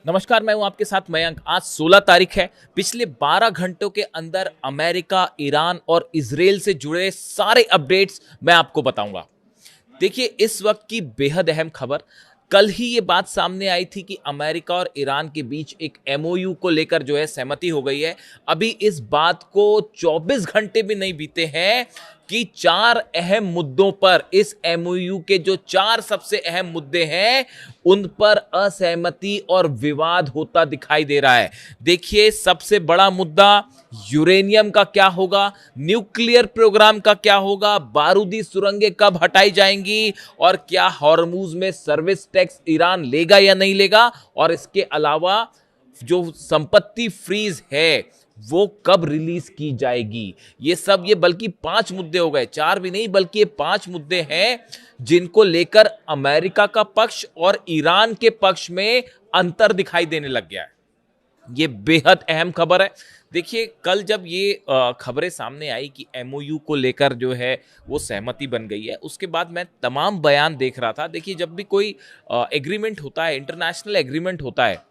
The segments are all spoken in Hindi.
नमस्कार, मैं हूं आपके साथ मयंक। आज 16 तारीख है। पिछले 12 घंटों के अंदर अमेरिका, ईरान और इजराइल से जुड़े सारे अपडेट्स मैं आपको बताऊंगा। देखिए, इस वक्त की बेहद अहम खबर, कल ही ये बात सामने आई थी कि अमेरिका और ईरान के बीच एक एमओयू को लेकर जो है सहमति हो गई है। अभी इस बात को 24 घंटे भी नहीं बीते हैं कि 4 अहम मुद्दों पर, इस एमओयू के जो 4 सबसे अहम मुद्दे हैं उन पर असहमति और विवाद होता दिखाई दे रहा है। देखिए, सबसे बड़ा मुद्दा यूरेनियम का क्या होगा, न्यूक्लियर प्रोग्राम का क्या होगा, बारूदी सुरंगें कब हटाई जाएंगी और क्या हॉर्मूज में सर्विस टैक्स ईरान लेगा या नहीं लेगा, और इसके अलावा जो संपत्ति फ्रीज है वो कब रिलीज की जाएगी। ये बल्कि 5 मुद्दे हो गए, 4 भी नहीं बल्कि ये 5 मुद्दे हैं जिनको लेकर अमेरिका का पक्ष और ईरान के पक्ष में अंतर दिखाई देने लग गया है। ये बेहद अहम खबर है। देखिए, कल जब ये खबरें सामने आई कि एमओयू को लेकर जो है वो सहमति बन गई है, उसके बाद मैं तमाम बयान देख रहा था। देखिए, जब भी कोई एग्रीमेंट होता है, इंटरनेशनल एग्रीमेंट होता है,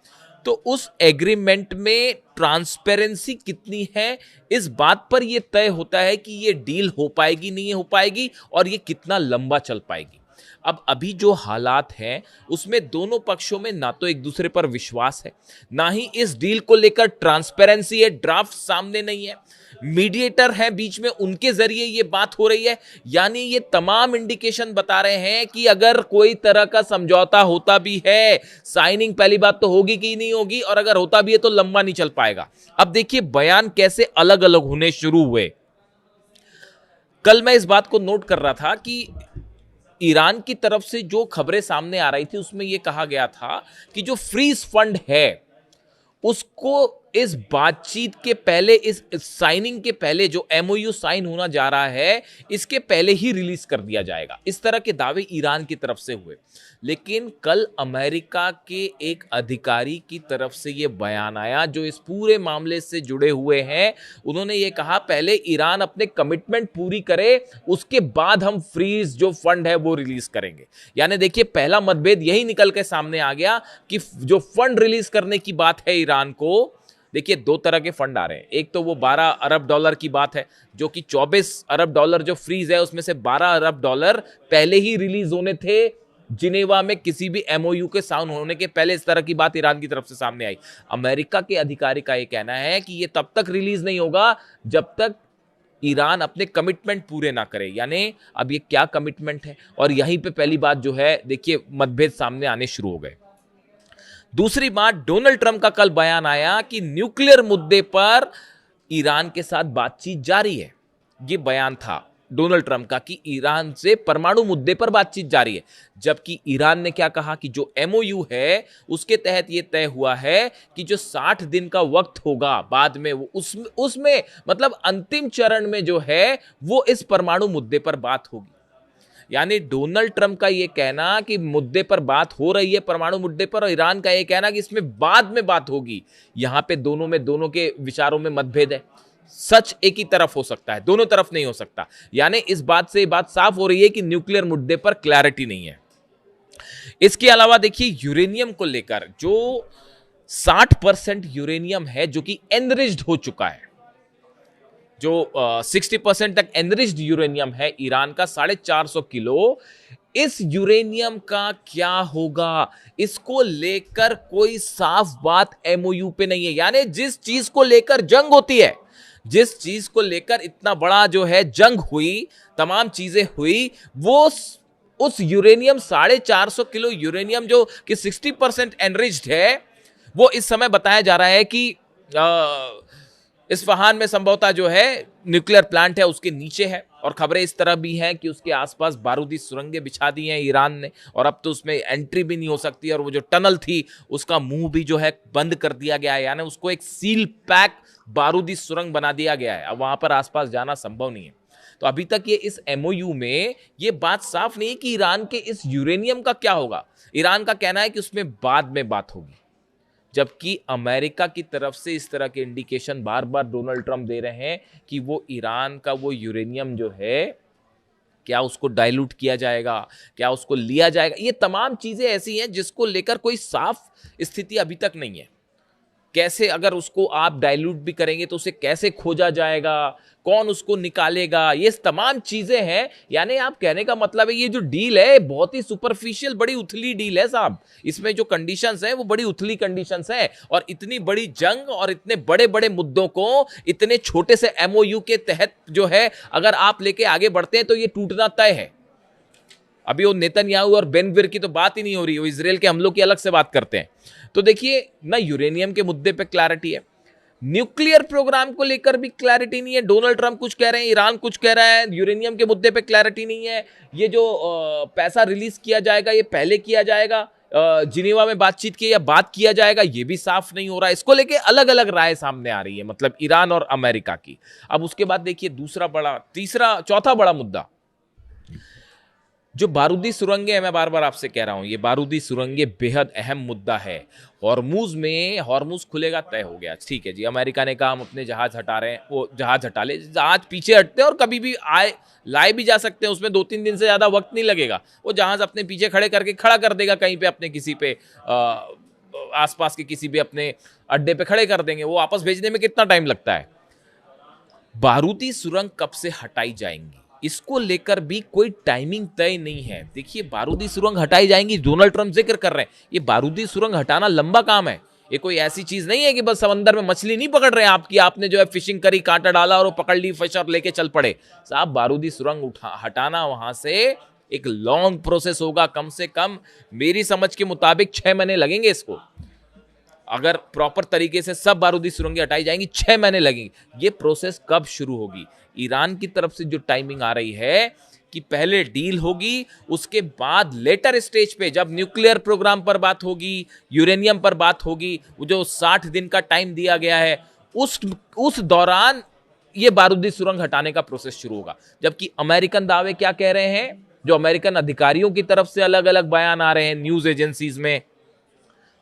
तो उस एग्रीमेंट में ट्रांसपेरेंसी कितनी है, इस बात पर यह तय होता है कि ये डील हो पाएगी नहीं हो पाएगी और ये कितना लंबा चल पाएगी। अब अभी जो हालात हैं उसमें दोनों पक्षों में ना तो एक दूसरे पर विश्वास है, ना ही इस डील को लेकर ट्रांसपेरेंसी है। ड्राफ्ट सामने नहीं है, मीडिएटर है बीच में, उनके जरिए ये बात हो रही है। यानी ये तमाम इंडिकेशन बता रहे हैं कि अगर कोई तरह का समझौता होता भी है, साइनिंग पहली बात तो होगी कि नहीं होगी, और अगर होता भी है तो लंबा नहीं चल पाएगा। अब देखिए, बयान कैसे अलग अलग होने शुरू हुए। कल मैं इस बात को नोट कर रहा था कि ईरान की तरफ से जो खबरें सामने आ रही थी उसमें यह कहा गया था कि जो फ्रीज फंड है उसको इस बातचीत के पहले, इस साइनिंग के पहले, जो एमओयू साइन होना जा रहा है इसके पहले ही रिलीज कर दिया जाएगा। इस तरह के दावे ईरान की तरफ से हुए। लेकिन कल अमेरिका के एक अधिकारी की तरफ से यह बयान आया जो इस पूरे मामले से जुड़े हुए हैं। उन्होंने ये कहा, पहले ईरान अपने कमिटमेंट पूरी करे, उसके बाद हम फ्रीज जो फंड है वो रिलीज करेंगे। यानी देखिए, पहला मतभेद यही निकल के सामने आ गया कि जो फंड रिलीज करने की बात है ईरान को, देखिए 2 तरह के फंड आ रहे हैं। एक तो वो 12 अरब डॉलर की बात है, जो कि 24 अरब डॉलर जो फ्रीज है उसमें से 12 अरब डॉलर पहले ही रिलीज होने थे जिनेवा में, किसी भी एमओयू के साइन होने के पहले। इस तरह की बात ईरान की तरफ से सामने आई। अमेरिका के अधिकारी का यह कहना है कि यह तब तक रिलीज नहीं होगा जब तक ईरान अपने कमिटमेंट पूरे ना करे। यानी अब ये क्या कमिटमेंट है, और यहीं पे पहली बात जो है, देखिए मतभेद सामने आने शुरू हो गए। दूसरी बात, डोनाल्ड ट्रंप का कल बयान आया कि न्यूक्लियर मुद्दे पर ईरान के साथ बातचीत जारी है। यह बयान था डोनाल्ड ट्रंप का कि ईरान से परमाणु मुद्दे पर बातचीत जारी है। जबकि ईरान ने क्या कहा कि जो एमओयू है उसके तहत यह तय हुआ है कि जो 60 दिन का वक्त होगा बाद में, वो उसमें मतलब अंतिम चरण में जो है वो इस परमाणु मुद्दे पर बात होगी। यानी डोनाल्ड ट्रंप का यह कहना कि मुद्दे पर बात हो रही है, परमाणु मुद्दे पर, और ईरान का यह कहना कि इसमें बाद में बात होगी। यहां पे दोनों के विचारों में मतभेद है। सच एक ही तरफ हो सकता है, दोनों तरफ नहीं हो सकता। यानी इस बात से बात साफ हो रही है कि न्यूक्लियर मुद्दे पर क्लैरिटी नहीं है। इसके अलावा देखिए, यूरेनियम को लेकर जो 60% यूरेनियम है जो कि एनरिच्ड हो चुका है, जो 60% तक एनरिच्ड यूरेनियम है ईरान का 450 किलो, इस यूरेनियम का क्या होगा, इसको लेकर कोई साफ बात एमओयू पे नहीं है। यानी जिस चीज को लेकर जंग होती है, जिस चीज को लेकर इतना बड़ा जो है जंग हुई, तमाम चीजें हुई, वो उस यूरेनियम 450 किलो यूरेनियम जो कि 60% एनरिच्ड है, वो इस समय बताया जा रहा है कि इस्फहान में संभवतः जो है न्यूक्लियर प्लांट है उसके नीचे है। और खबरें इस तरह भी हैं कि उसके आसपास बारूदी सुरंगें बिछा दी हैं ईरान ने, और अब तो उसमें एंट्री भी नहीं हो सकती, और वो जो टनल थी उसका मुंह भी जो है बंद कर दिया गया है। यानी उसको एक सील पैक बारूदी सुरंग बना दिया गया है, अब वहां पर आसपास जाना संभव नहीं है। तो अभी तक ये इस एमओयू में ये बात साफ नहीं कि ईरान के इस यूरेनियम का क्या होगा। ईरान का कहना है कि उसमें बाद में बात होगी, जबकि अमेरिका की तरफ से इस तरह के इंडिकेशन बार बार डोनाल्ड ट्रंप दे रहे हैं कि वो ईरान का वो यूरेनियम जो है क्या उसको डाइल्यूट किया जाएगा, क्या उसको लिया जाएगा, ये तमाम चीजें ऐसी हैं जिसको लेकर कोई साफ स्थिति अभी तक नहीं है। कैसे अगर उसको आप डाइल्यूट भी करेंगे तो उसे कैसे खोजा जाएगा, कौन उसको निकालेगा, ये तमाम चीजें हैं। यानी आप कहने का मतलब है ये जो डील है बहुत ही सुपरफिशियल, बड़ी उथली डील है साहब। इसमें जो कंडीशंस हैं वो बड़ी उथली कंडीशंस हैं, और इतनी बड़ी जंग और इतने बड़े बड़े मुद्दों को इतने छोटे से एमओयू के तहत जो है अगर आप लेके आगे बढ़ते हैं तो ये टूटना तय है। अभी वो नेतन्याहू और बेनग्विर की तो बात ही नहीं हो रही, वो इजराइल के हमलों की अलग से बात करते हैं। तो देखिए ना, यूरेनियम के मुद्दे पे क्लैरिटी है, न्यूक्लियर प्रोग्राम को लेकर भी क्लैरिटी नहीं है। डोनाल्ड ट्रंप कुछ कह रहे हैं, ईरान कुछ कह रहा है, यूरेनियम के मुद्दे पे क्लैरिटी नहीं है। ये जो पैसा रिलीज किया जाएगा ये पहले किया जाएगा, जिनेवा में बातचीत की या बात किया जाएगा, ये भी साफ नहीं हो रहा है। इसको लेके अलग अलग राय सामने आ रही है, मतलब ईरान और अमेरिका की। अब उसके बाद देखिए दूसरा बड़ा, तीसरा, चौथा बड़ा मुद्दा जो बारूदी सुरंगें हैं, मैं बार बार आपसे कह रहा हूं ये बारूदी सुरंगें बेहद अहम मुद्दा है। हॉर्मुज खुलेगा तय हो गया, ठीक है जी। अमेरिका ने कहा हम अपने जहाज हटा रहे हैं, वो जहाज हटा ले, जहाज पीछे हटते हैं और कभी भी लाए भी जा सकते हैं, उसमें 2-3 दिन से ज्यादा वक्त नहीं लगेगा। वो जहाज अपने पीछे खड़ा कर देगा कहीं पे, अपने किसी पे आसपास के किसी भी अपने अड्डे पे खड़े कर देंगे। वो वापस भेजने में कितना टाइम लगता है। बारूदी सुरंग कब से हटाई जाएंगी इसको लेकर भी कोई टाइमिंग तय नहीं है। देखिए बारूदी सुरंग हटाई जाएंगी, डोनाल्ड ट्रंप जिक्र कर रहे हैं। ये बारूदी सुरंग हटाना लंबा काम है, ये कोई ऐसी चीज नहीं है कि बस समंदर में मछली नहीं पकड़ रहे हैं आपकी, आपने जो है फिशिंग करी, कांटा डाला और वो पकड़ ली फिश और लेके चल पड़े। साहब बारूदी सुरंग हटाना वहां से एक लॉन्ग प्रोसेस होगा, कम से कम मेरी समझ के मुताबिक 6 महीने लगेंगे इसको। अगर प्रॉपर तरीके से सब बारूदी सुरंगें हटाई जाएंगी 6 महीने लगेंगे। ये प्रोसेस कब शुरू होगी? ईरान की तरफ से जो टाइमिंग आ रही है कि पहले डील होगी, उसके बाद लेटर स्टेज पे जब न्यूक्लियर प्रोग्राम पर बात होगी, यूरेनियम पर बात होगी, वो जो 60 दिन का टाइम दिया गया है, उस दौरान ये बारूदी सुरंग हटाने का प्रोसेस शुरू होगा। जबकि अमेरिकन दावे क्या कह रहे हैं, जो अमेरिकन अधिकारियों की तरफ से अलग अलग बयान आ रहे हैं न्यूज एजेंसीज में,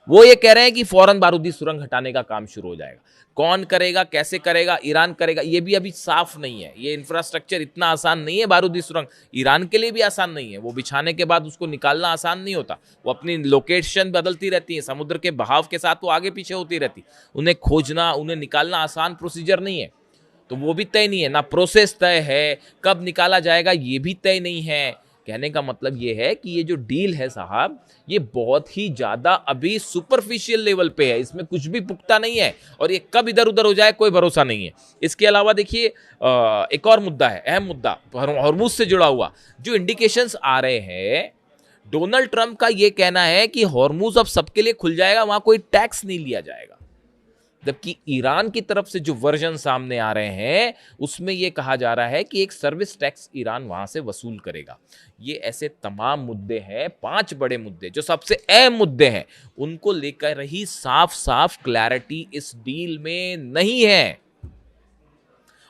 वो ये कह रहे हैं कि फौरन बारूदी सुरंग हटाने का काम शुरू हो जाएगा। कौन करेगा, कैसे करेगा, ईरान करेगा, ये भी अभी साफ नहीं है। ये इंफ्रास्ट्रक्चर इतना आसान नहीं है, बारूदी सुरंग ईरान के लिए भी आसान नहीं है। वो बिछाने के बाद उसको निकालना आसान नहीं होता, वो अपनी लोकेशन बदलती रहती है, समुद्र के बहाव के साथ वो आगे पीछे होती रहती। उन्हें खोजना, उन्हें निकालना आसान प्रोसीजर नहीं है। तो वो भी तय नहीं है, ना प्रोसेस तय है, कब निकाला जाएगा ये भी तय नहीं है। कहने का मतलब ये है कि ये जो डील है साहब, ये बहुत ही ज्यादा अभी सुपरफिशियल लेवल पे है, इसमें कुछ भी पुख्ता नहीं है, और ये कब इधर उधर हो जाए कोई भरोसा नहीं है। इसके अलावा देखिए एक और मुद्दा है, अहम मुद्दा, हॉर्मुज से जुड़ा हुआ। जो इंडिकेशंस आ रहे हैं, डोनाल्ड ट्रंप का ये कहना है कि हॉर्मुज अब सबके लिए खुल जाएगा, वहां कोई टैक्स नहीं लिया जाएगा। जबकि ईरान की तरफ से जो वर्जन सामने आ रहे हैं उसमें यह कहा जा रहा है कि एक सर्विस टैक्स ईरान वहां से वसूल करेगा। ये ऐसे तमाम मुद्दे हैं, 5 बड़े मुद्दे जो सबसे अहम मुद्दे हैं, उनको लेकर ही साफ साफ क्लैरिटी इस डील में नहीं है।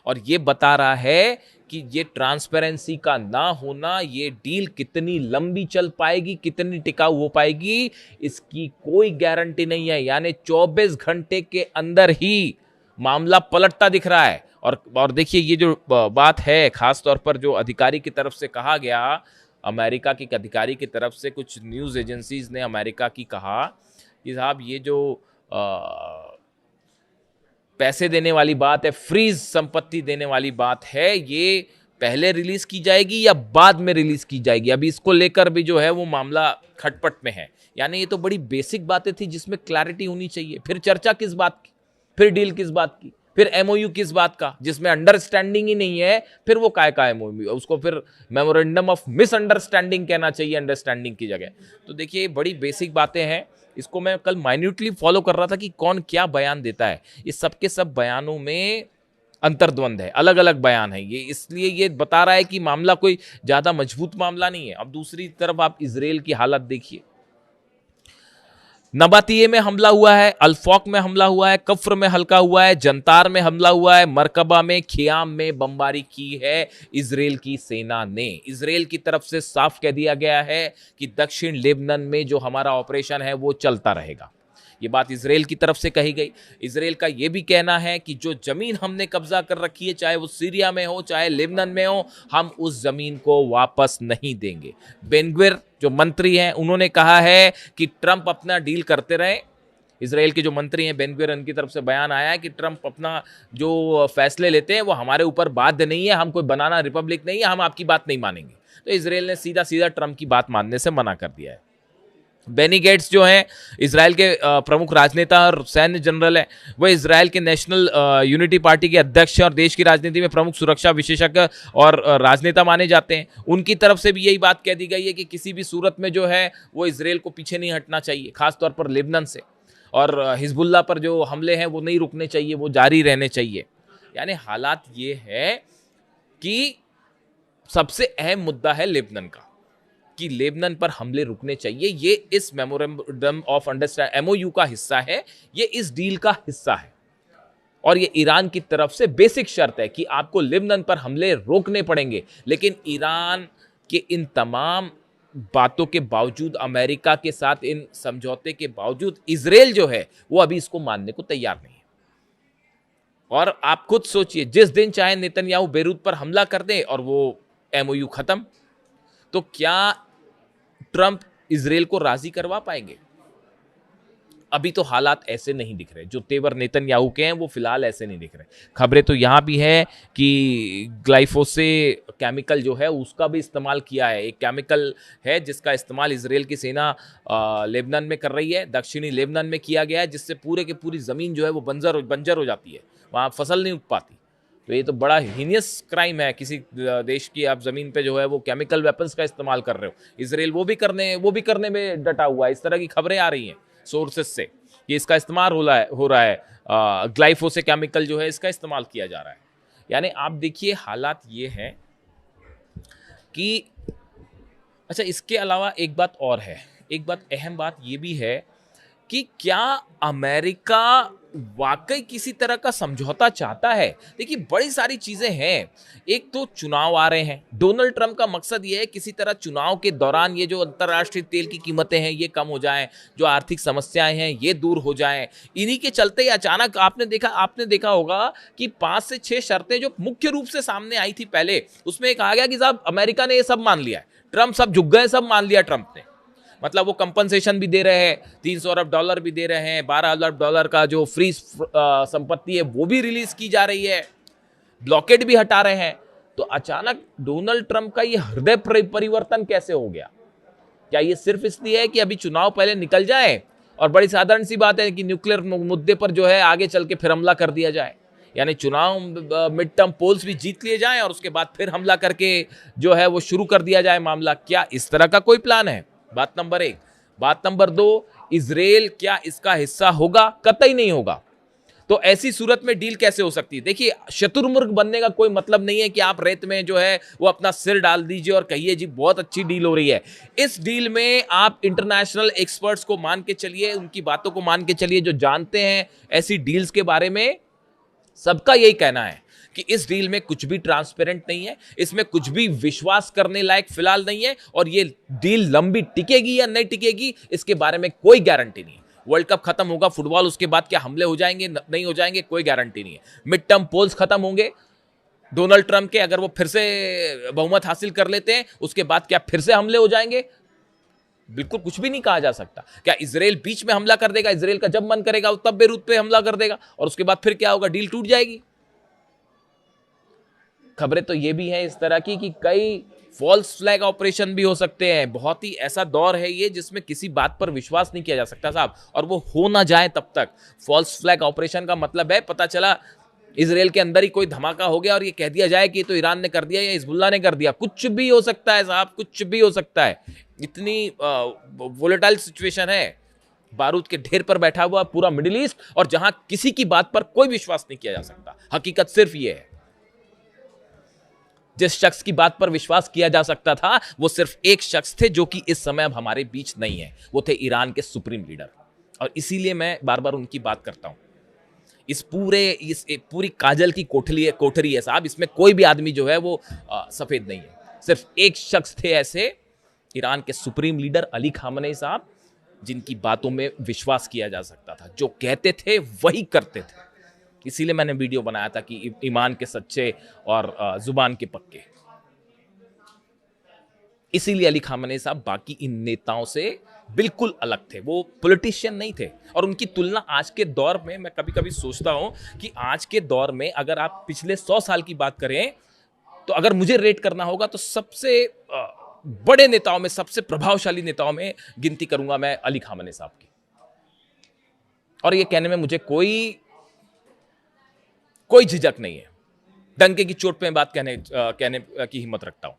और ये बता रहा है कि ये ट्रांसपेरेंसी का ना होना, ये डील कितनी लंबी चल पाएगी, कितनी टिकाऊ हो पाएगी, इसकी कोई गारंटी नहीं है। यानी 24 घंटे के अंदर ही मामला पलटता दिख रहा है। और देखिए ये जो बात है, खास तौर पर जो अधिकारी की तरफ से कहा गया, अमेरिका की अधिकारी की तरफ से कुछ न्यूज़ एजेंसीज ने अमेरिका की कहा कि साहब ये जो पैसे देने वाली बात है, फ्रीज संपत्ति देने वाली बात है, ये पहले रिलीज की जाएगी या बाद में रिलीज की जाएगी, अभी इसको लेकर भी जो है वो मामला खटपट में है। यानी ये तो बड़ी बेसिक बातें थी जिसमें क्लैरिटी होनी चाहिए। फिर चर्चा किस बात की, फिर डील किस बात की, फिर एमओयू किस बात का, जिसमें अंडरस्टैंडिंग ही नहीं है, फिर वो काय का एमओयू, उसको फिर मेमोरेंडम ऑफ मिसअंडरस्टैंडिंग कहना चाहिए अंडरस्टैंडिंग की जगह। तो देखिए बड़ी बेसिक बातें हैं, इसको मैं कल माइन्यूटली फॉलो कर रहा था कि कौन क्या बयान देता है। ये सब के सब बयानों में अंतर्द्वंद है, अलग अलग बयान है ये, इसलिए ये बता रहा है कि मामला कोई ज्यादा मजबूत मामला नहीं है। अब दूसरी तरफ आप इजराइल की हालत देखिए, नबातिये में हमला हुआ है, अल्फौक में हमला हुआ है, कफ्र में हल्का हुआ है, जंतार में हमला हुआ है, मरकबा में, खियाम में बमबारी की है इजराइल की सेना ने। इजराइल की तरफ से साफ कह दिया गया है कि दक्षिण लेबनान में जो हमारा ऑपरेशन है वो चलता रहेगा। ये बात इजराइल की तरफ से कही गई। इजराइल का ये भी कहना है कि जो जमीन हमने कब्जा कर रखी है, चाहे वो सीरिया में हो चाहे लेबनान में हो, हम उस जमीन को वापस नहीं देंगे। बेन ग्विर जो मंत्री हैं उन्होंने कहा है कि ट्रंप अपना डील करते रहे। इजराइल के जो मंत्री हैं बेन ग्विर, उनकी तरफ से बयान आया है कि ट्रंप अपना जो फैसले लेते हैं वो हमारे ऊपर बाध्य नहीं है, हम कोई बनाना रिपब्लिक नहीं है, हम आपकी बात नहीं मानेंगे। तो इजराइल ने सीधा सीधा ट्रंप की बात मानने से मना कर दिया है। बेनी गेट्स जो हैं इजराइल के प्रमुख राजनेता और सैन्य जनरल हैं, वह इजराइल के नेशनल यूनिटी पार्टी के अध्यक्ष और देश की राजनीति में प्रमुख सुरक्षा विशेषज्ञ और राजनेता माने जाते हैं। उनकी तरफ से भी यही बात कह दी गई है कि किसी भी सूरत में जो है वो इजराइल को पीछे नहीं हटना चाहिए, खासतौर पर लेबनान से, और हिजबुल्लाह पर जो हमले हैं वो नहीं रुकने चाहिए, वो जारी रहने चाहिए। यानी हालात ये है कि सबसे अहम मुद्दा है लेबनान का, कि लेबनान पर हमले रुकने चाहिए। ये इस मेमोरेंडम ऑफ अंडरस्टैंडिंग एमओयू का हिस्सा है, ये इस डील का हिस्सा है, और ये ईरान की तरफ से बेसिक शर्त है कि आपको लेबनान पर हमले रोकने पड़ेंगे। लेकिन ईरान के इन तमाम बातों के बावजूद, अमेरिका के साथ इन समझौते के बावजूद, इजराइल जो है वो अभी इसको मानने को तैयार नहीं है। और आप खुद सोचिए, जिस दिन चाहे नेतन्याहू बेरूत पर हमला कर दे और वो एमओयू खत्म, तो क्या ट्रंप इजराइल को राजी करवा पाएंगे? अभी तो हालात ऐसे नहीं दिख रहे, जो तेवर नेतन्याहू के हैं वो फिलहाल ऐसे नहीं दिख रहे। खबरें तो यहां भी है कि ग्लाइफोसे केमिकल जो है उसका भी इस्तेमाल किया है। एक केमिकल है जिसका इस्तेमाल इजराइल की सेना लेबनान में कर रही है, दक्षिणी लेबनान में किया गया है, जिससे पूरे की पूरी जमीन जो है वो बंजर हो जाती है, वहां फसल नहीं उग पाती। तो ये तो बड़ा हीनियस क्राइम है, किसी देश की आप जमीन पे जो है वो केमिकल वेपन्स का इस्तेमाल कर रहे हो। इजराइल वो भी करने में डटा हुआ है। इस तरह की खबरें आ रही हैं सोर्सेस से कि इसका इस्तेमाल हो रहा है ग्लाइफोसे केमिकल जो है इसका इस्तेमाल किया जा रहा है। यानी आप देखिए हालात ये हैं कि अच्छा, इसके अलावा एक बात और है, एक बात अहम बात ये भी है कि क्या अमेरिका वाकई किसी तरह का समझौता चाहता है? देखिए बड़ी सारी चीजें हैं। एक तो चुनाव आ रहे हैं, डोनाल्ड ट्रंप का मकसद ये है किसी तरह चुनाव के दौरान ये जो अंतर्राष्ट्रीय तेल की कीमतें हैं ये कम हो जाएं, जो आर्थिक समस्याएं हैं ये दूर हो जाएं। इन्हीं के चलते ही अचानक आपने देखा होगा कि 5 से 6 शर्तें जो मुख्य रूप से सामने आई थी पहले, उसमें एक आ गया कि साहब अमेरिका ने ये सब मान लिया है, ट्रंप सब झुक गए, सब मान लिया ट्रंप ने। मतलब वो कंपनसेशन भी दे रहे हैं, $300 अरब भी दे रहे हैं, $12 अरब का जो फ्री संपत्ति है वो भी रिलीज की जा रही है, ब्लॉकेड भी हटा रहे हैं। तो अचानक डोनाल्ड ट्रंप का ये हृदय परिवर्तन कैसे हो गया? क्या ये सिर्फ इसलिए है कि अभी चुनाव पहले निकल जाए और बड़ी साधारण सी बात है कि न्यूक्लियर मुद्दे पर जो है आगे चल के फिर हमला कर दिया जाए, यानी चुनाव मिड टर्म पोल्स भी जीत लिए जाएं और उसके बाद फिर हमला करके जो है वो शुरू कर दिया जाए मामला? क्या इस तरह का कोई प्लान है? बात नंबर 1। बात नंबर 2, इजराइल क्या इसका हिस्सा होगा? कतई नहीं होगा। तो ऐसी सूरत में डील कैसे हो सकती है? देखिए, शतुर्मुर्ग बनने का कोई मतलब नहीं है कि आप रेत में जो है वो अपना सिर डाल दीजिए और कहिए जी बहुत अच्छी डील हो रही है। इस डील में आप इंटरनेशनल एक्सपर्ट्स को मान के चलिए, उनकी बातों को मान के चलिए, जो जानते हैं ऐसी डील्स के बारे में, सबका यही कहना है कि इस डील में कुछ भी ट्रांसपेरेंट नहीं है, इसमें कुछ भी विश्वास करने लायक फिलहाल नहीं है, और ये डील लंबी टिकेगी या नहीं टिकेगी इसके बारे में कोई गारंटी नहीं है। वर्ल्ड कप खत्म होगा, फुटबॉल, उसके बाद क्या हमले हो जाएंगे नहीं हो जाएंगे कोई गारंटी नहीं है। मिड टर्म पोल्स खत्म होंगे डोनाल्ड ट्रंप के, अगर वो फिर से बहुमत हासिल कर लेते हैं, उसके बाद क्या फिर से हमले हो जाएंगे? बिल्कुल कुछ भी नहीं कहा जा सकता। क्या इजराइल बीच में हमला कर देगा? इजराइल का जब मन करेगा वो तब बेरूत पे हमला कर देगा और उसके बाद फिर क्या होगा? डील टूट जाएगी। खबरें तो ये भी हैं इस तरह की कि कई फॉल्स फ्लैग ऑपरेशन भी हो सकते हैं। बहुत ही ऐसा दौर है ये जिसमें किसी बात पर विश्वास नहीं किया जा सकता साहब, और वो हो ना जाए तब तक। फॉल्स फ्लैग ऑपरेशन का मतलब है, पता चला इजराइल के अंदर ही कोई धमाका हो गया और ये कह दिया जाए कि तो ईरान ने कर दिया या हिजबुल्लाह ने कर दिया। कुछ भी हो सकता है साहब, कुछ भी हो सकता है। इतनी वोलेटाइल सिचुएशन है, बारूद के ढेर पर बैठा हुआ पूरा मिडिल ईस्ट, और जहां किसी की बात पर कोई विश्वास नहीं किया जा सकता। हकीकत सिर्फ ये है, जिस शख्स की बात पर विश्वास किया जा सकता था वो सिर्फ एक शख्स थे जो कि इस समय अब हमारे बीच नहीं है, वो थे ईरान के सुप्रीम लीडर। और इसीलिए मैं बार बार उनकी बात करता हूं। इस पूरी काजल की कोठरी है साहब, इसमें कोई भी आदमी जो है वो सफेद नहीं है। सिर्फ एक शख्स थे ऐसे, ईरान के सुप्रीम लीडर अली खामनेई साहब, जिनकी बातों में विश्वास किया जा सकता था, जो कहते थे वही करते थे। इसीलिए मैंने वीडियो बनाया था कि ईमान के सच्चे और जुबान के पक्के। इसीलिए अली खामनेई साहब बाकी इन नेताओं से बिल्कुल अलग थे। वो पॉलिटिशियन नहीं थे। और उनकी तुलना आज के दौर में, मैं कभी कभी सोचता हूं कि आज के दौर में अगर आप पिछले 100 साल की बात करें, तो अगर मुझे रेट करना होगा तो सबसे बड़े नेताओं में, सबसे प्रभावशाली नेताओं में गिनती करूंगा मैं अली खामनेई साहब की। और ये कहने में मुझे कोई झिझक नहीं है। डंके की चोट पे बात कहने की हिम्मत रखता हूं।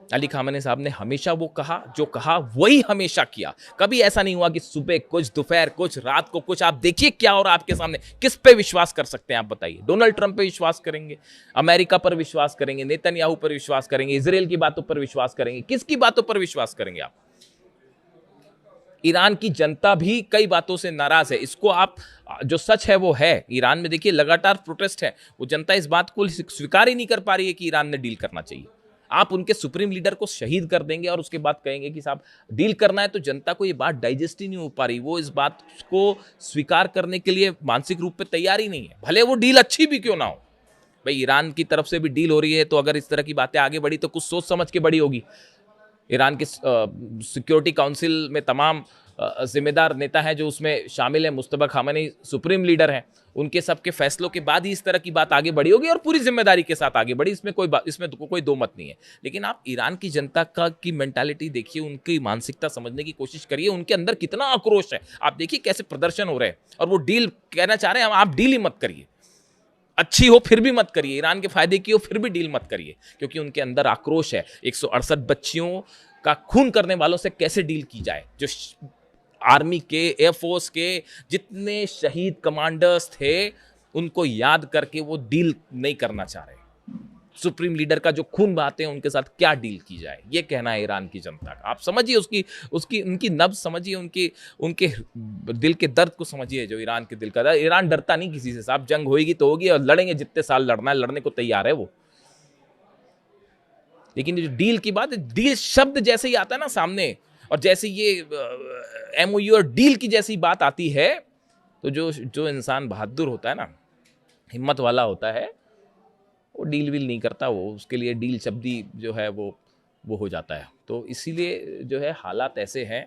अली खामनेई साहब ने हमेशा वो कहा, जो कहा वही हमेशा किया। कभी ऐसा नहीं हुआ कि सुबह कुछ, दोपहर कुछ, रात को कुछ। आप देखिए क्या हो रहा है आपके सामने। किस पे विश्वास कर सकते हैं आप बताइए? डोनाल्ड ट्रंप पे विश्वास करेंगे, अमेरिका पर विश्वास करेंगे, नेतन्याहू पर विश्वास करेंगे, इजराइल की बातों पर विश्वास करेंगे? किसकी बातों पर विश्वास करेंगे आप? ईरान की जनता भी कई बातों से नाराज है। इसको आप, जो सच है वो है। ईरान में देखिए लगातार प्रोटेस्ट है। वो जनता इस बात को स्वीकार ही नहीं कर पा रही है कि ईरान ने डील करना चाहिए। आप उनके सुप्रीम लीडर को शहीद कर देंगे और उसके बाद कहेंगे कि साहब डील करना है, तो जनता को ये बात डाइजेस्ट ही नहीं हो पा रही। वो इस बात को स्वीकार करने के लिए मानसिक रूप पे तैयार ही नहीं है, भले वो डील अच्छी भी क्यों ना हो। भाई ईरान की तरफ से भी डील हो रही है, तो अगर इस तरह की बातें आगे बढ़ी तो कुछ सोच समझ के बढ़ी होगी। ईरान के सिक्योरिटी काउंसिल में तमाम जिम्मेदार नेता हैं जो उसमें शामिल है। मुस्तफा खामेनी सुप्रीम लीडर हैं। उनके सबके फैसलों के बाद ही इस तरह की बात आगे बढ़ी होगी और पूरी जिम्मेदारी के साथ आगे बढ़ी। इसमें कोई दो मत नहीं है। लेकिन आप ईरान की जनता की मेंटालिटी देखिए, उनकी मानसिकता समझने की कोशिश करिए। उनके अंदर कितना आक्रोश है। आप देखिए कैसे प्रदर्शन हो रहे हैं और वो डील कहना चाह रहे हैं। आप डील ही मत करिए, अच्छी हो फिर भी मत करिए, ईरान के फायदे की हो फिर भी डील मत करिए, क्योंकि उनके अंदर आक्रोश है। 168 बच्चियों का खून करने वालों से कैसे डील की जाए? जो आर्मी के, एयरफोर्स के जितने शहीद कमांडर्स थे, उनको याद करके वो डील नहीं करना चाह रहे। सुप्रीम लीडर का जो खून बहाते हैं, उनके साथ क्या डील की जाए, ये कहना है ईरान की जनता का। आप समझिए उनकी नब्ज समझिए, उनके दिल के दर्द को समझिए, जो ईरान के दिल का दर्द। ईरान डरता नहीं किसी से साहब। जंग होगी तो होगी और लड़ेंगे जितने साल लड़ना है, लड़ने को तैयार है वो। लेकिन जो डील की बात है, डील शब्द जैसे ही आता है ना सामने, और जैसे ये एमओयू और डील की जैसी बात आती है, तो जो इंसान बहादुर होता है ना, हिम्मत वाला होता है, वो डील विल नहीं करता। वो उसके लिए डील शब्दी जो है वो हो जाता है। तो इसीलिए जो है हालात ऐसे हैं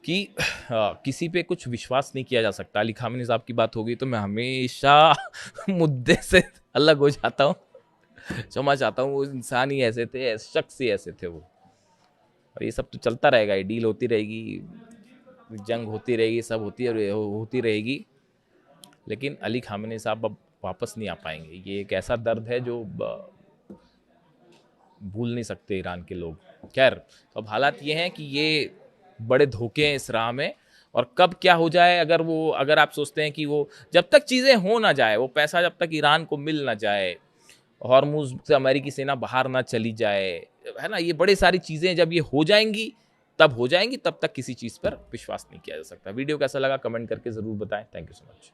कि किसी पे कुछ विश्वास नहीं किया जा सकता। अली खामेनी साहब की बात होगी तो मैं हमेशा मुद्दे से अलग हो जाता हूँ। क्षमा चाहता हूँ। वो इंसान ही ऐसे थे, शख्स ही ऐसे थे वो। और ये सब तो चलता रहेगा, ये डील होती रहेगी, जंग होती रहेगी, सब होती रहेगी। लेकिन अली खामेनी साहब अब वापस नहीं आ पाएंगे। ये एक ऐसा दर्द है जो भूल नहीं सकते ईरान के लोग। खैर, तो अब हालात ये हैं कि ये बड़े धोखे हैं इस राह में। और कब क्या हो जाए, अगर आप सोचते हैं कि वो जब तक चीज़ें हो ना जाए, वो पैसा जब तक ईरान को मिल ना जाए, हॉर्मुज़ से अमेरिकी सेना बाहर ना चली जाए, है ना, ये बड़ी सारी चीज़ें जब ये हो जाएंगी, तब तक किसी चीज़ पर विश्वास नहीं किया जा सकता। वीडियो कैसा लगा कमेंट करके ज़रूर बताएं। Thank you so much.